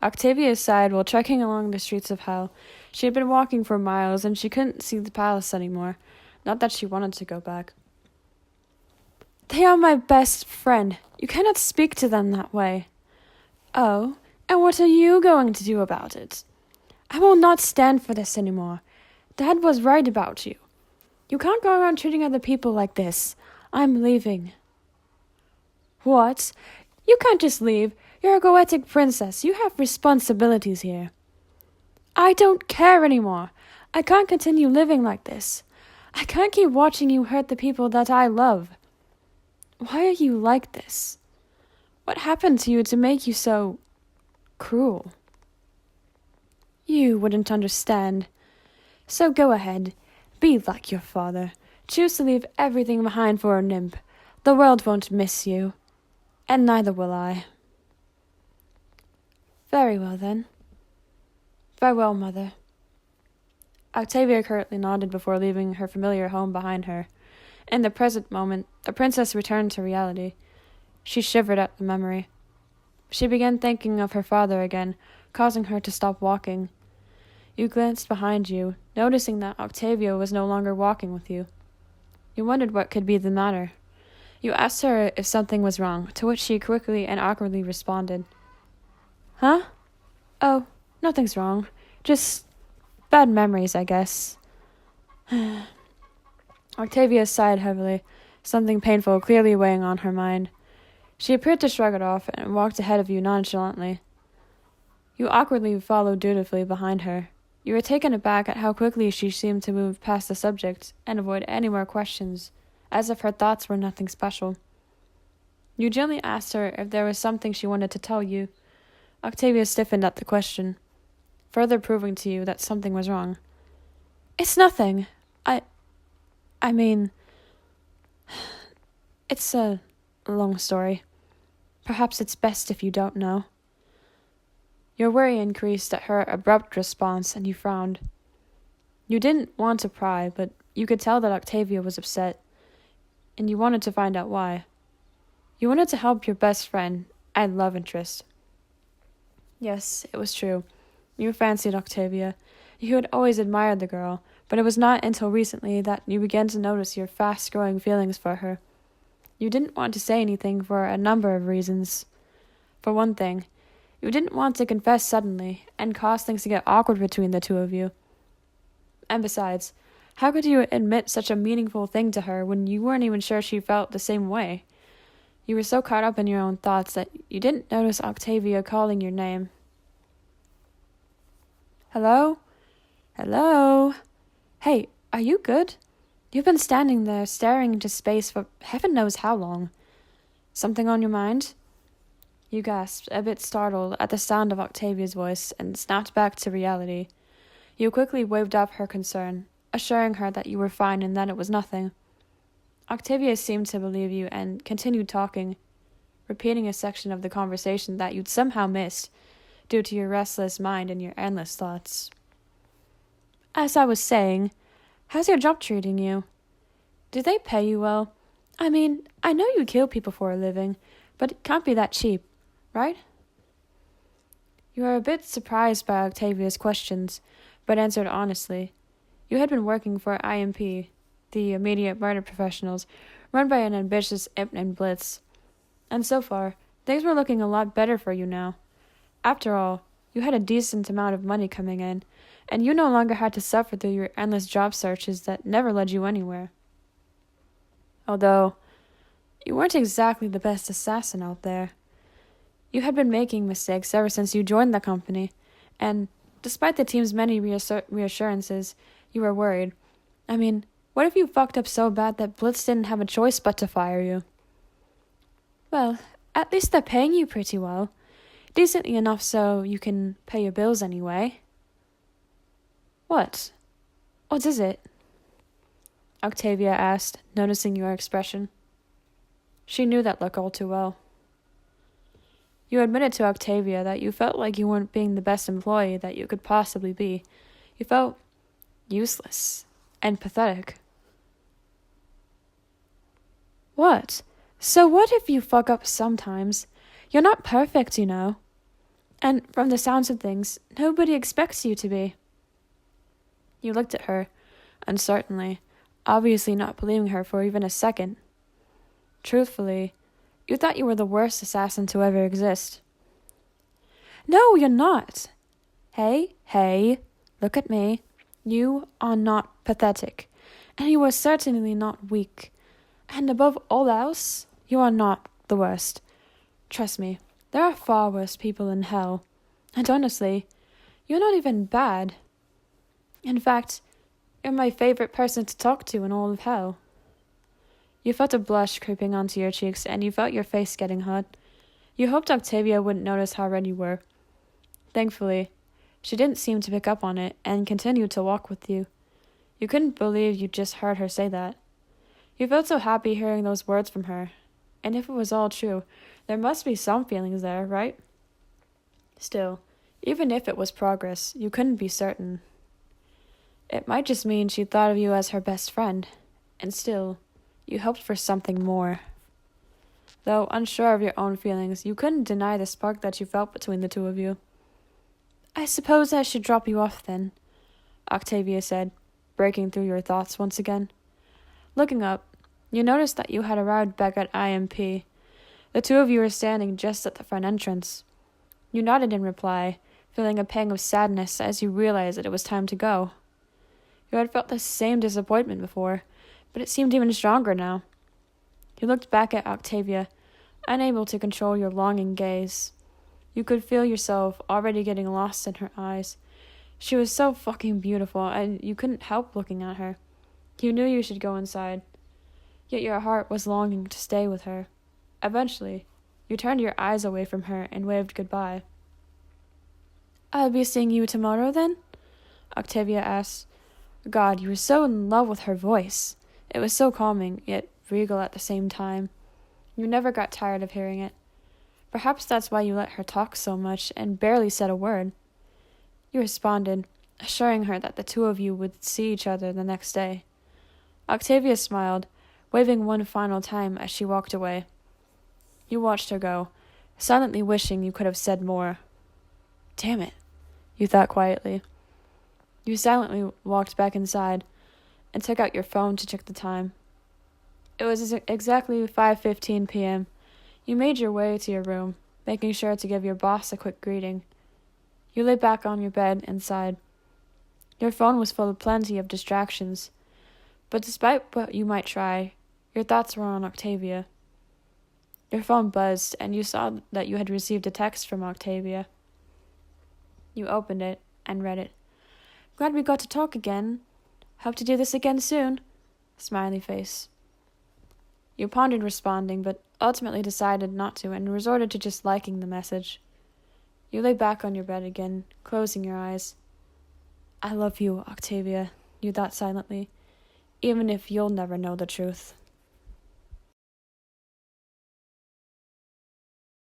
Octavia sighed while trekking along the streets of hell. She had been walking for miles, and she couldn't see the palace anymore. Not that she wanted to go back. They are my best friend. You cannot speak to them that way. Oh, and what are you going to do about it? I will not stand for this anymore. Dad was right about you. You can't go around treating other people like this. I'm leaving. What? You can't just leave. You're a Goetic princess. You have responsibilities here. I don't care anymore. I can't continue living like this. I can't keep watching you hurt the people that I love. Why are you like this? What happened to you to make you so cruel? You wouldn't understand. So go ahead. Be like your father. Choose to leave everything behind for a nymph. The world won't miss you. And neither will I. Very well, then. Farewell, mother. Octavia curtly nodded before leaving her familiar home behind her. In the present moment, the princess returned to reality. She shivered at the memory. She began thinking of her father again, causing her to stop walking. You glanced behind you, noticing that Octavia was no longer walking with you. You wondered what could be the matter. You asked her if something was wrong, to which she quickly and awkwardly responded. Huh? Oh, nothing's wrong. Just bad memories, I guess. Octavia sighed heavily, something painful clearly weighing on her mind. She appeared to shrug it off and walked ahead of you nonchalantly. You awkwardly followed dutifully behind her. You were taken aback at how quickly she seemed to move past the subject and avoid any more questions, as if her thoughts were nothing special. You gently asked her if there was something she wanted to tell you. Octavia stiffened at the question, further proving to you that something was wrong. It's nothing. I mean, it's a long story. Perhaps it's best if you don't know. Your worry increased at her abrupt response, and you frowned. You didn't want to pry, but you could tell that Octavia was upset, and you wanted to find out why. You wanted to help your best friend and love interest. Yes, it was true. You fancied Octavia. You had always admired the girl, but it was not until recently that you began to notice your fast-growing feelings for her. You didn't want to say anything for a number of reasons. For one thing, you didn't want to confess suddenly and cause things to get awkward between the two of you. And besides, how could you admit such a meaningful thing to her when you weren't even sure she felt the same way? You were so caught up in your own thoughts that you didn't notice Octavia calling your name. Hello? Hello? Hey, are you good? You've been standing there staring into space for heaven knows how long. Something on your mind? You gasped, a bit startled at the sound of Octavia's voice, and snapped back to reality. You quickly waved off her concern, assuring her that you were fine and that it was nothing. Octavia seemed to believe you and continued talking, repeating a section of the conversation that you'd somehow missed, due to your restless mind and your endless thoughts. As I was saying, how's your job treating you? Do they pay you well? I mean, I know you kill people for a living, but it can't be that cheap, right? You were a bit surprised by Octavia's questions, but answered honestly. You had been working for IMP, the immediate murder professionals, run by an ambitious imp named Blitz. And so far, things were looking a lot better for you now. After all, you had a decent amount of money coming in, and you no longer had to suffer through your endless job searches that never led you anywhere. Although, you weren't exactly the best assassin out there. You had been making mistakes ever since you joined the company, and despite the team's many reassurances, you were worried. I mean, what if you fucked up so bad that Blitz didn't have a choice but to fire you? Well, at least they're paying you pretty well. Decently enough so you can pay your bills anyway. What? What is it? Octavia asked, noticing your expression. She knew that look all too well. You admitted to Octavia that you felt like you weren't being the best employee that you could possibly be. You felt useless and pathetic. What? So what if you fuck up sometimes? You're not perfect, you know. And from the sounds of things, nobody expects you to be. You looked at her, uncertainly, obviously not believing her for even a second. Truthfully, you thought you were the worst assassin to ever exist. No, you're not. Hey, look at me. You are not pathetic, and you are certainly not weak. And above all else, you are not the worst. Trust me, there are far worse people in hell. And honestly, you're not even bad. In fact, you're my favorite person to talk to in all of hell. You felt a blush creeping onto your cheeks, and you felt your face getting hot. You hoped Octavia wouldn't notice how red you were. Thankfully, she didn't seem to pick up on it, and continued to walk with you. You couldn't believe you'd just heard her say that. You felt so happy hearing those words from her. And if it was all true, there must be some feelings there, right? Still, even if it was progress, you couldn't be certain. It might just mean she thought of you as her best friend, and still, you hoped for something more. Though unsure of your own feelings, you couldn't deny the spark that you felt between the two of you. I suppose I should drop you off then, Octavia said, breaking through your thoughts once again. Looking up, you noticed that you had arrived back at IMP. The two of you were standing just at the front entrance. You nodded in reply, feeling a pang of sadness as you realized that it was time to go. You had felt the same disappointment before, but it seemed even stronger now. You looked back at Octavia, unable to control your longing gaze. You could feel yourself already getting lost in her eyes. She was so fucking beautiful, and you couldn't help looking at her. You knew you should go inside, yet your heart was longing to stay with her. Eventually, you turned your eyes away from her and waved goodbye. I'll be seeing you tomorrow, then? Octavia asked. God, you were so in love with her voice. It was so calming, yet regal at the same time. You never got tired of hearing it. Perhaps that's why you let her talk so much and barely said a word. You responded, assuring her that the two of you would see each other the next day. Octavia smiled, waving one final time as she walked away. You watched her go, silently wishing you could have said more. Damn it, you thought quietly. You silently walked back inside and took out your phone to check the time. It was exactly 5:15 p.m. You made your way to your room, making sure to give your boss a quick greeting. You lay back on your bed and sighed. Your phone was full of plenty of distractions, but despite what you might try, your thoughts were on Octavia. Your phone buzzed, and you saw that you had received a text from Octavia. You opened it and read it. Glad we got to talk again. Hope to do this again soon. Smiley face. You pondered responding, but ultimately decided not to and resorted to just liking the message. You lay back on your bed again, closing your eyes. I love you, Octavia, you thought silently, even if you'll never know the truth.